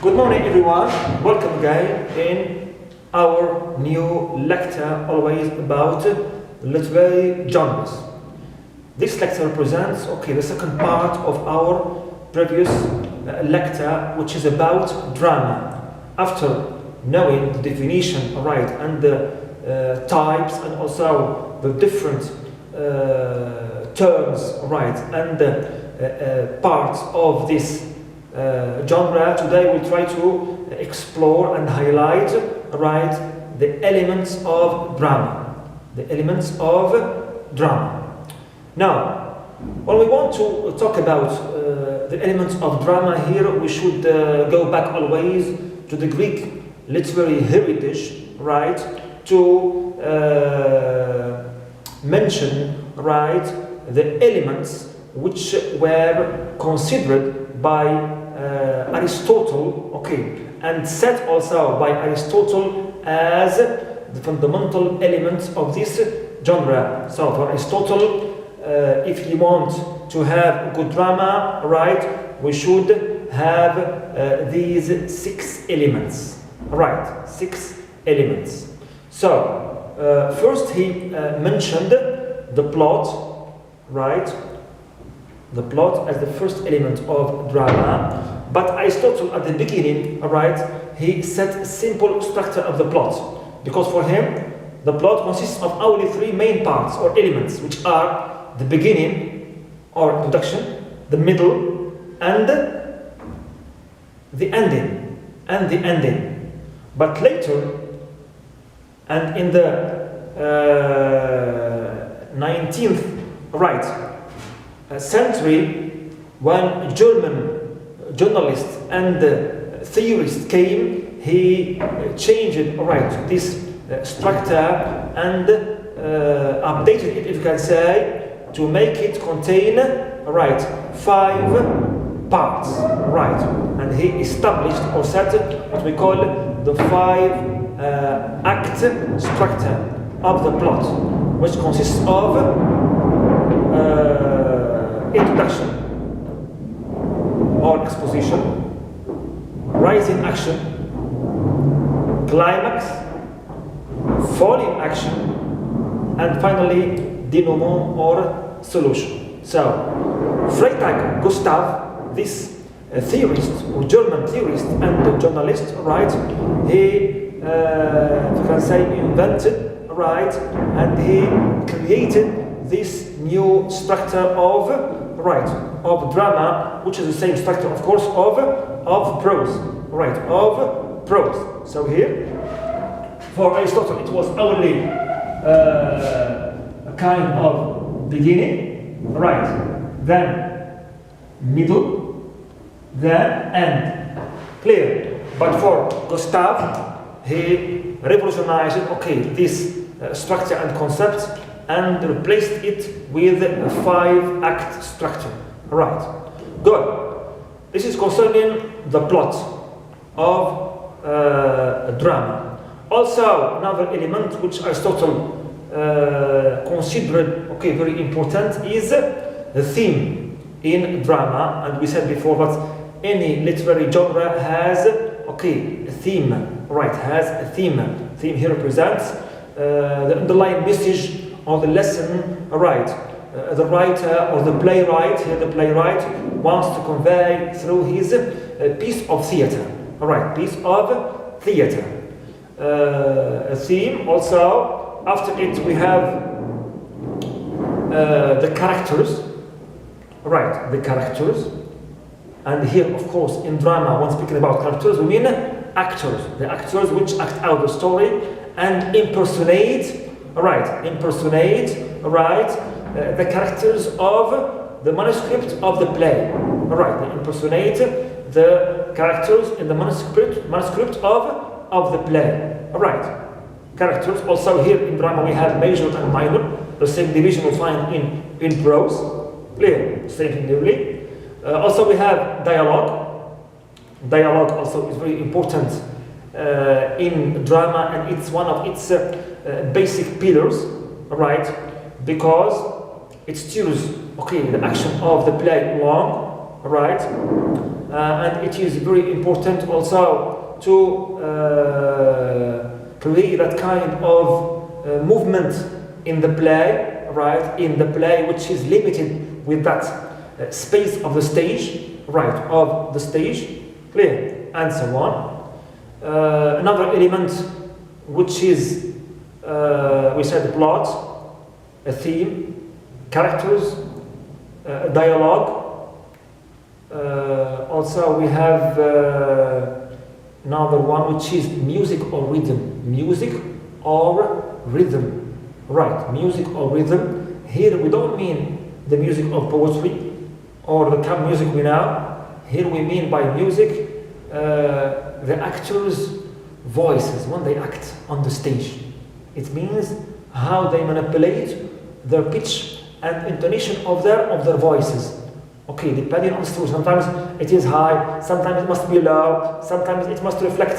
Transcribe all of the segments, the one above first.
Good morning, everyone. Welcome again in our new lecture, always about literary genres. This lecture represents, the second part of our previous lecture, which is about drama. After knowing the definition, and the types, and also the different terms, and the parts of this genre, today we'll try to explore and highlight, the elements of drama. The elements of drama. Now, when we want to talk about the elements of drama here, we should go back always to the Greek literary heritage, to mention, the elements which were considered by Aristotle, and set also by Aristotle as the fundamental elements of this genre. So for Aristotle, if you want to have good drama, we should have these six elements. Six elements. So first he mentioned the plot, the plot as the first element of drama. But Aristotle at the beginning, he set a simple structure of the plot, because for him the plot consists of only three main parts or elements, which are the beginning or introduction, the middle, and the ending. But later, and in the 19th century, when German journalists and theorists came, he changed this structure and updated it, if you can say, to make it contain five parts, and he established or set what we call the five act structure of the plot, which consists of introduction or exposition, rising action, climax, falling action, and finally denouement or solution. So Freytag Gustav, this theorist or German theorist and journalist, he you can say invented, and he created this new structure of drama, which is the same structure, of course, of prose, of prose. So here, for Aristotle, it was only a kind of beginning, then middle, then end. Clear? But for Gustav, he revolutionized this structure and concept, and replaced it with a five-act structure. Good. This is concerning the plot of a drama. Also, another element which Aristotle considered very important is the theme in drama. And we said before that any literary genre has a theme. Has a theme. Theme here represents the underlying message or the lesson, the writer or the playwright, here the playwright wants to convey through his piece of theater. Piece of theater. A theme. Also, after it we have the characters. The characters. And here, of course, in drama, when speaking about characters, we mean actors. The actors which act out the story and impersonate the characters of the manuscript of the play. They impersonate the characters in the manuscript of the play. Characters. Also here in drama we have major and minor. The same division we find in prose. Clear? Same thing nearly. Also we have dialogue. Dialogue also is very important in drama, and it's one of its basic pillars, because it steers the action of the play along, and it is very important also to create that kind of movement in the play, right? In the play, which is limited with that space of the stage, right? Of the stage, clear, and so on. Another element, which is we said the plot, a theme, characters, dialogue. Also, we have another one, which is music or rhythm. Music or rhythm, right? Music or rhythm. Here we don't mean the music of poetry or the camp music we know. Here we mean by music the actors' voices when they act on the stage. It means how they manipulate their pitch and intonation of their voices. Okay, depending on the story. Sometimes it is high, sometimes it must be low, sometimes it must reflect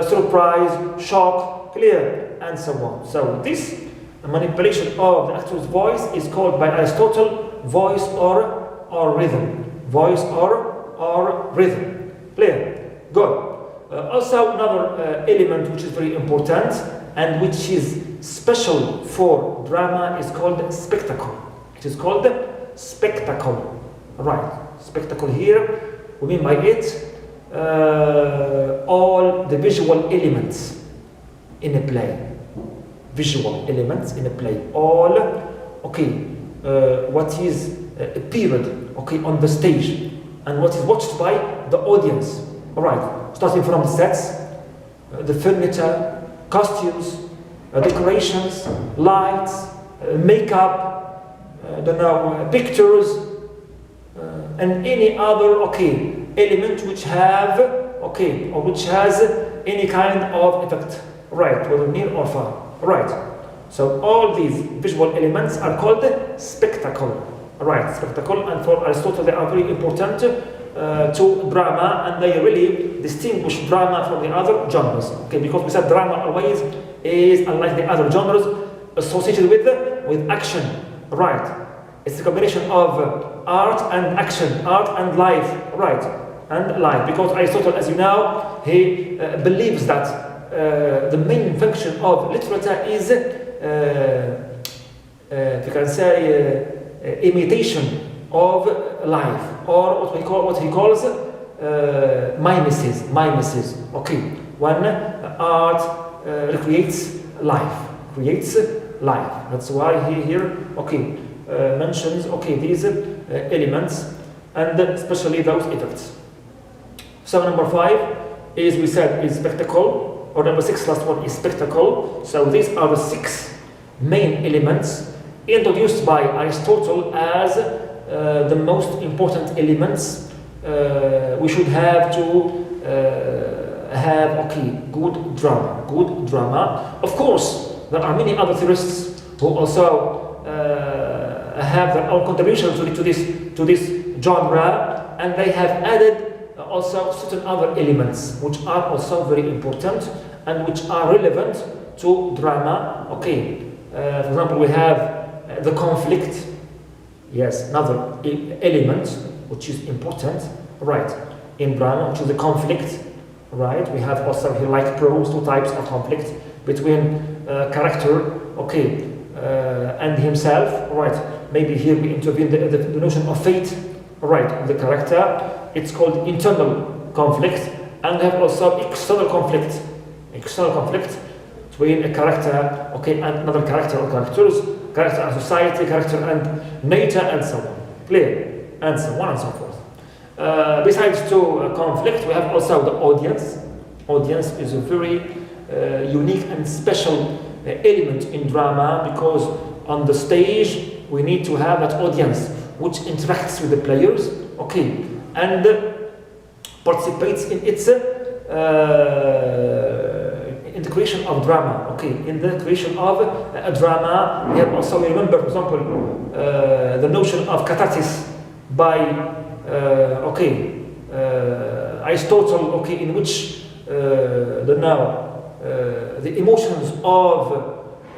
surprise, shock, clear, and so on. So this manipulation of the actor's voice is called by Aristotle voice or rhythm. Voice or rhythm. Clear? Good. Also another element which is very important and which is special for drama is called spectacle. It is called spectacle. Right, spectacle here, we mean by it all the visual elements in a play. Visual elements in a play. All, okay, what is appeared, okay, on the stage and what is watched by the audience. All right, starting from the sets, the furniture, costumes, decorations, lights, makeup, pictures, and any other element which have or which has any kind of effect, right, whether near or far, right. So all these visual elements are called spectacle, right, spectacle, and for Aristotle they are very important to drama, and they really distinguish drama from the other genres, because we said drama always is, unlike the other genres, associated with action, right. It's a combination of art and action, art and life, right, and life. Because Aristotle, as you know, he believes that the main function of literature is, you can say, imitation of life, or what he calls mimesis. Okay, when art recreates life, That's why he here, mentions these elements and especially those effects. So number 5 is, we said, is spectacle, or number 6, last one, is spectacle. So these are the 6 main elements introduced by Aristotle as the most important elements we should have to have good drama. Of course, there are many other theorists who also have their own contributions to this genre, and they have added also certain other elements which are also very important and which are relevant to drama. For example, we have the conflict. Yes, another element which is important, right, in drama, which is the conflict, right. We have also here, like prose, 2 types of conflict between character, and himself, right. Maybe here we intervene the notion of fate, right, the character. It's called internal conflict, and we have also external conflict between a character, and another character or characters, character and society, character and nature, and so on, play, and so on and so forth. Besides conflict, we have also the audience. Audience is a very unique and special element in drama, because on the stage we need to have that audience which interacts with the players, and participates in its in the creation of drama. In the creation of a drama, we have also, remember, for example, the notion of catharsis by Aristotle, in which the emotions of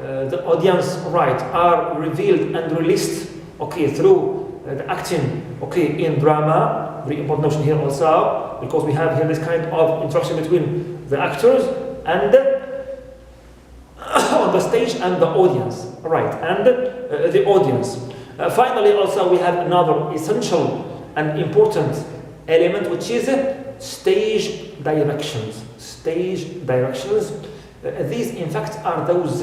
the audience, right, are revealed and released, through the acting, in drama. very important notion here also, because we have here this kind of interaction between the actors and on the stage and the audience, right? And the audience. Finally, also we have another essential and important element, which is stage directions. Stage directions. These, in fact, are those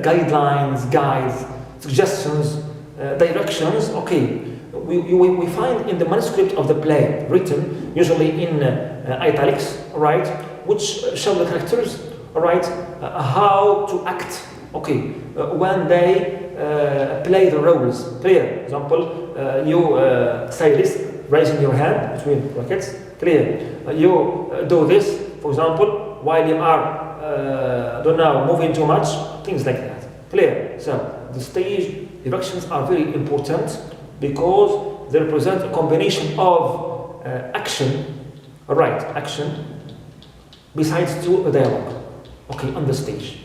guidelines, guides, suggestions, directions. Okay, we find in the manuscript of the play, written usually in italics, right, which show the characters, right, how to act. Okay, when they play the roles. Clear. Example, you say this, raising your hand between brackets. Clear. You do this, for example, while you are, don't know, moving too much, things like that. Clear. So the stage directions are very important because they represent a combination of action, right, action, besides to a dialogue. Okay, on the stage.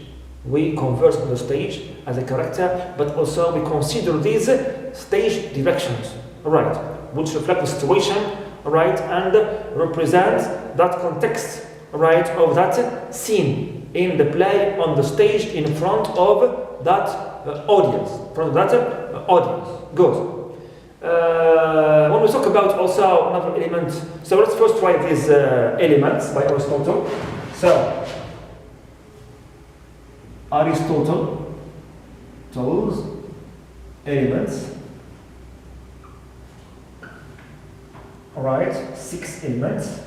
We converse on the stage as a character, but also we consider these stage directions, right, which reflect the situation, right, and represent that context, right, of that scene in the play on the stage in front of that audience, Good. When we talk about also another element, so let's first try these elements by Aristotle. So Aristotle's elements. Alright, 6 elements.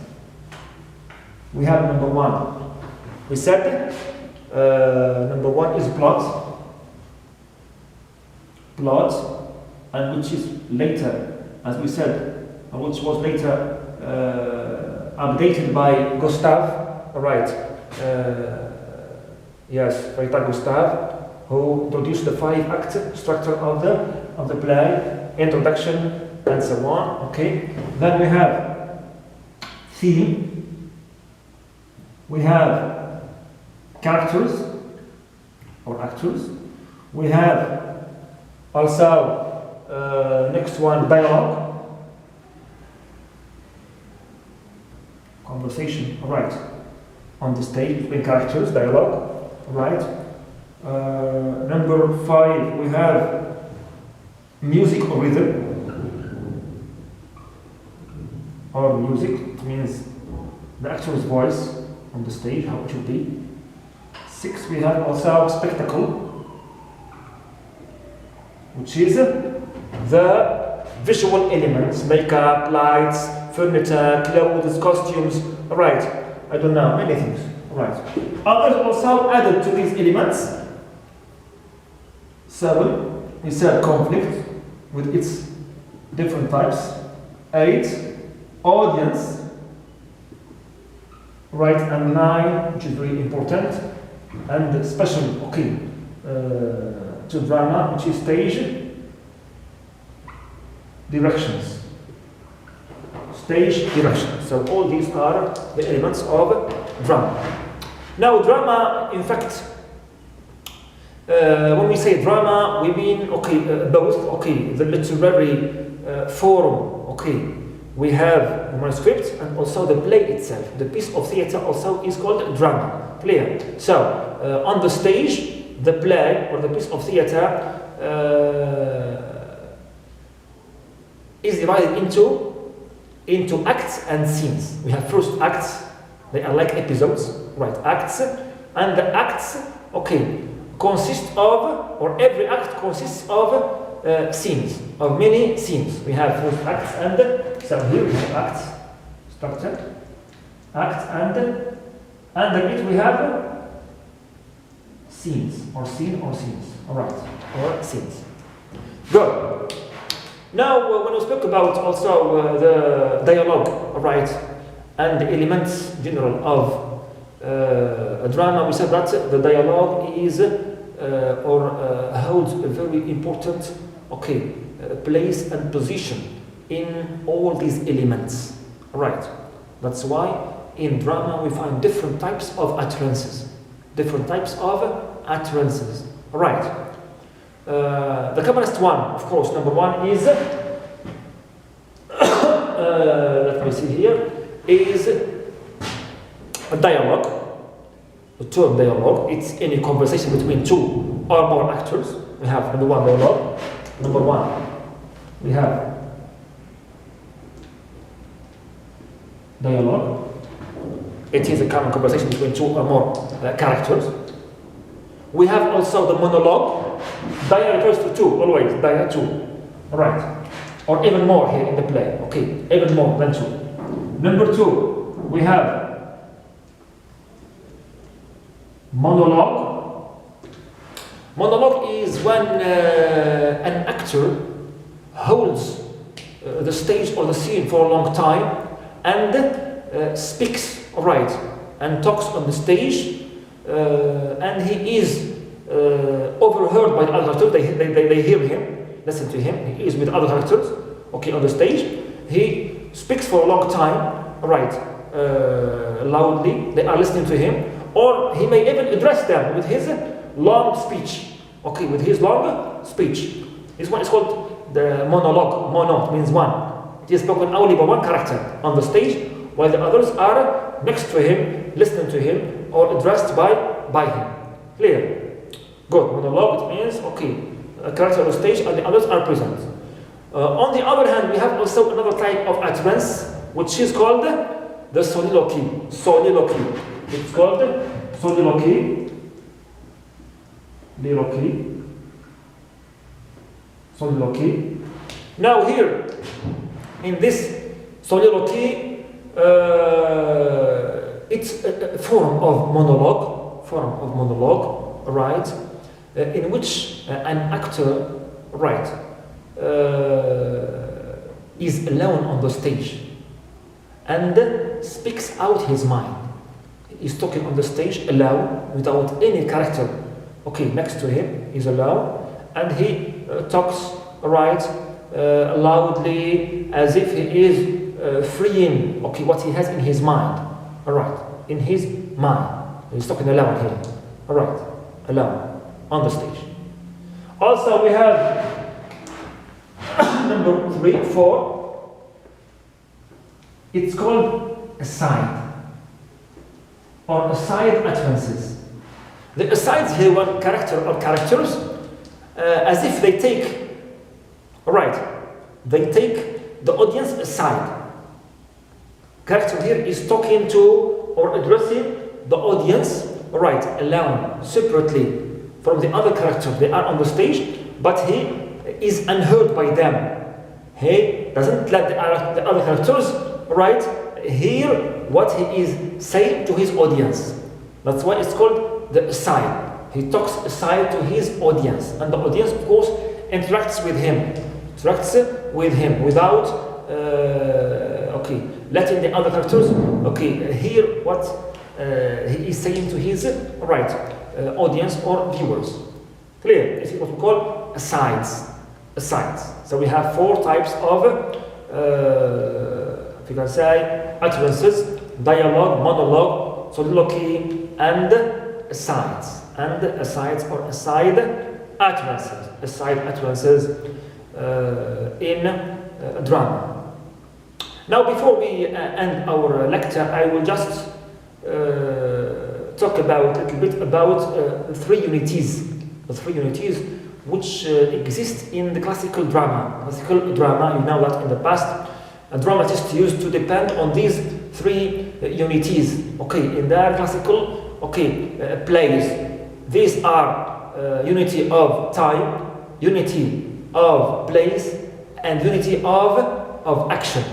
We have number 1. We said number 1 is plot. Plot, and which is later, as we said, which was later updated by Gustave. Alright. Yes, Freitag Gustave, who introduced the 5-act structure of the play, introduction, and so on. Okay. Then we have theme. We have characters or actors. We have also next one, dialogue, conversation. Right, on the stage between characters, dialogue. Right. Number 5, we have music or rhythm. Or music, it means the actor's voice on the stage, how it should be. 6, we have also spectacle, which is the visual elements, makeup, lights, furniture, clothes, costumes. Right, I don't know, many things. Right. Others also added to these elements. 7, we said conflict with its different types. 8, audience. Right, and 9, which is very important, and special, okay, to drama, which is stage directions. Stage directions. So all these are the elements of drama. Now, drama, in fact, when we say drama, we mean both. Okay, the literary form. Okay, we have the manuscript and also the play itself. The piece of theater also is called drama. Clear. So on the stage, the play or the piece of theater is divided into acts and scenes. We have first acts. They are like episodes, right? Acts, and the acts, okay, consist of, or every act consists of scenes, of many scenes. We have first acts, and so here we have acts, structure, acts, and under it we have scenes, or scene, or scenes. All right, or scenes. Good. Now, when we spoke about also the dialogue, right, and the elements general of a drama, we said that the dialogue is holds a very important, okay, place and position in all these elements, right? That's why in drama we find different types of utterances, right? The commonest one, of course, number 1 is let me see here, is a dialogue. The term dialogue, it's any conversation between two or more actors. We have number one, dialogue. Number one, we have dialogue. It is a common conversation between two or more characters. We have also the monologue. Dia refers to two, always, dia two. Alright. Or even more here in the play. Okay, even more than two. Number two, we have monologue. Monologue is when an actor holds the stage or the scene for a long time and speaks, alright, and talks on the stage, and he is overheard by the other actors. They hear him, listen to him. He is with other actors, okay, on the stage. He speaks for a long time, alright, loudly. They are listening to him. Or he may even address them with his long speech. Okay, with his long speech. This one is called the monologue. Mono means one. It is spoken only by one character on the stage, while the others are next to him, listening to him, or addressed by him. Clear? Good. Monologue, it means, okay, a character on the stage and the others are present. On the other hand, we have also another type of utterance, which is called the soliloquy. Soliloquy. It's called soliloquy. Soliloquy. Now here, in this soliloquy, it's a form of monologue, right? In which an actor, right, is alone on the stage and speaks out his mind. He's talking on the stage alone, without any character, okay, next to him. He's alone, and he talks, right, loudly, as if he is freeing, okay, what he has in his mind, all right, in his mind. He's talking alone here, all right, alone on the stage. Also, we have number 3, 4. It's called aside. Or aside utterances. The asides here, one character or characters, as if they take, right, they take the audience aside. Character here is talking to or addressing the audience, right, alone, separately from the other character. They are on the stage, but he is unheard by them. He doesn't let the other characters, right, hear what he is saying to his audience. That's why it's called the aside. He talks aside to his audience, and the audience, of course, interacts with him without okay, letting the other characters, okay, hear what he is saying to his audience or viewers. Clear? This is what we call asides. So we have 4 types of if you can say, utterances: dialogue, monologue, soliloquy, and asides. And asides or aside utterances. Aside utterances in drama. Now, before we end our lecture, I will just talk about a little bit about the 3 unities. The 3 unities which exist in the classical drama. Classical drama, you know that in the past, a dramatist used to depend on these 3 unities, okay, in their classical, okay, plays. These are unity of time, unity of place, and unity of action.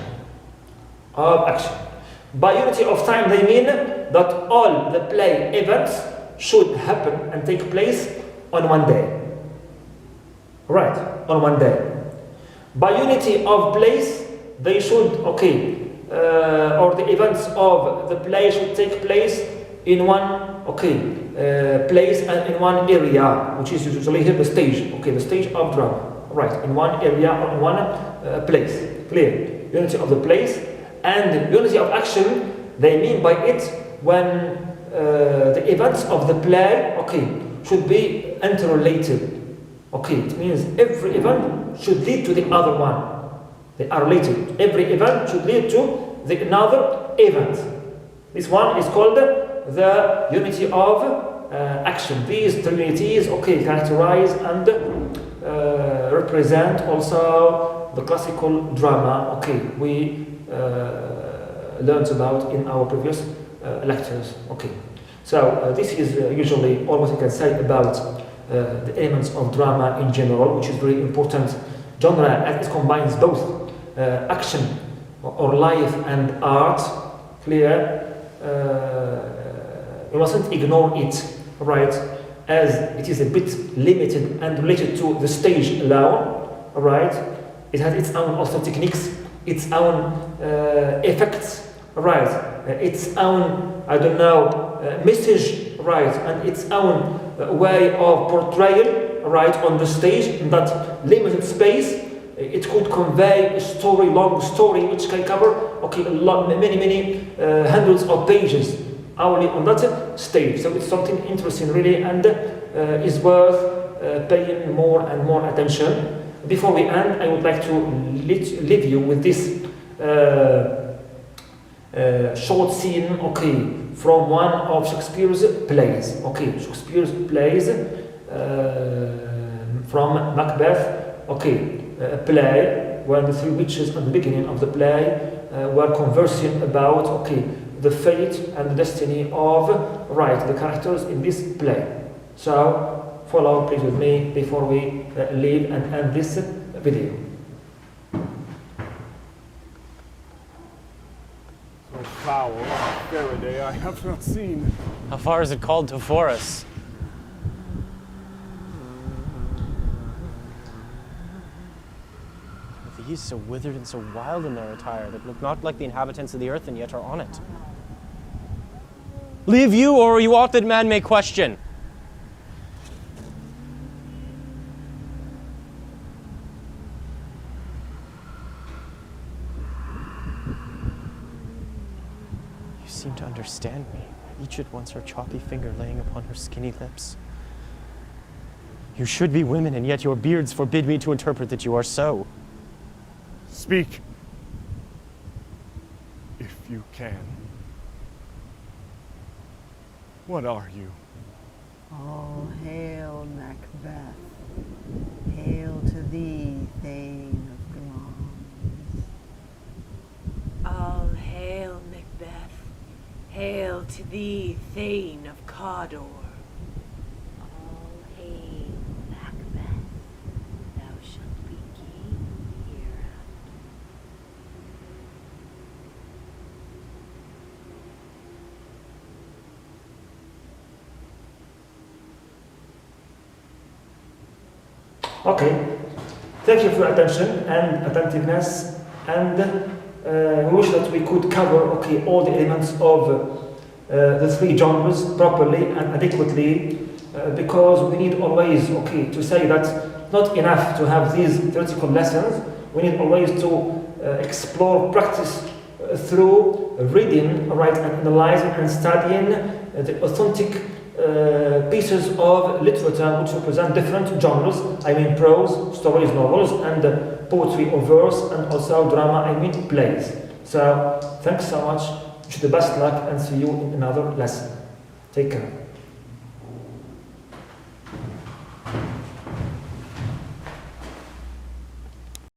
By unity of time, they mean that all the play events should happen and take place on one day. Right, on one day. By unity of place, they should, okay, or the events of the play should take place in one, okay, place and in one area, which is usually here the stage, okay, the stage of drama. Right, in one area or in one place. Clear? Unity of the place and unity of action. They mean by it when the events of the play, okay, should be interrelated. Okay, it means every event should lead to the other one. They are related. Every event should lead to another event. This one is called the unity of action. These three unities, okay, characterize and represent also the classical drama, okay, we learned about in our previous lectures, okay. So this is usually all what you can say about the elements of drama in general, which is very important genre as it combines both action or life and art. Clear? We mustn't ignore it, right? As it is a bit limited and related to the stage alone, right? It has its own also techniques, its own effects, right? Its own, I don't know, message, right? And its own way of portrayal, right, on the stage in that limited space. It could convey a story, long story, which can cover, okay, a lot, many hundreds of pages only on that stage. So it's something interesting, really, and is worth paying more and more attention. Before we end, I would like to leave you with this short scene, okay, from one of Shakespeare's plays. Okay, Shakespeare's plays from Macbeth. Okay, a play where the three witches at the beginning of the play were conversing about, okay, the fate and the destiny of, right, the characters in this play. So follow please with me before we leave and end this video. So foul Faraday I have not seen. How far is it called to Forest? These so withered and so wild in their attire that look not like the inhabitants of the earth and yet are on it. Leave you, or you ought that man may question. You seem to understand me, each at once her choppy finger laying upon her skinny lips. You should be women, and yet your beards forbid me to interpret that you are so. Speak, if you can. What are you? All hail, Macbeth. Hail to thee, Thane of Glamis. All hail, Macbeth. Hail to thee, Thane of Cawdor. All hail, Macbeth. Thou shalt be king hereafter. Okay, thank you for your attention and attentiveness, and we wish that we could cover, okay, all the elements of the three genres properly and adequately, because we need always, okay, to say that not enough to have these theoretical lessons. We need always to explore, practice through reading, right, and analyzing and studying the authentic pieces of literature which represent different genres. I mean prose, stories, novels, and poetry or verse, and also drama, I mean plays. So thanks so much, wish you the best luck, and see you in another lesson. Take care.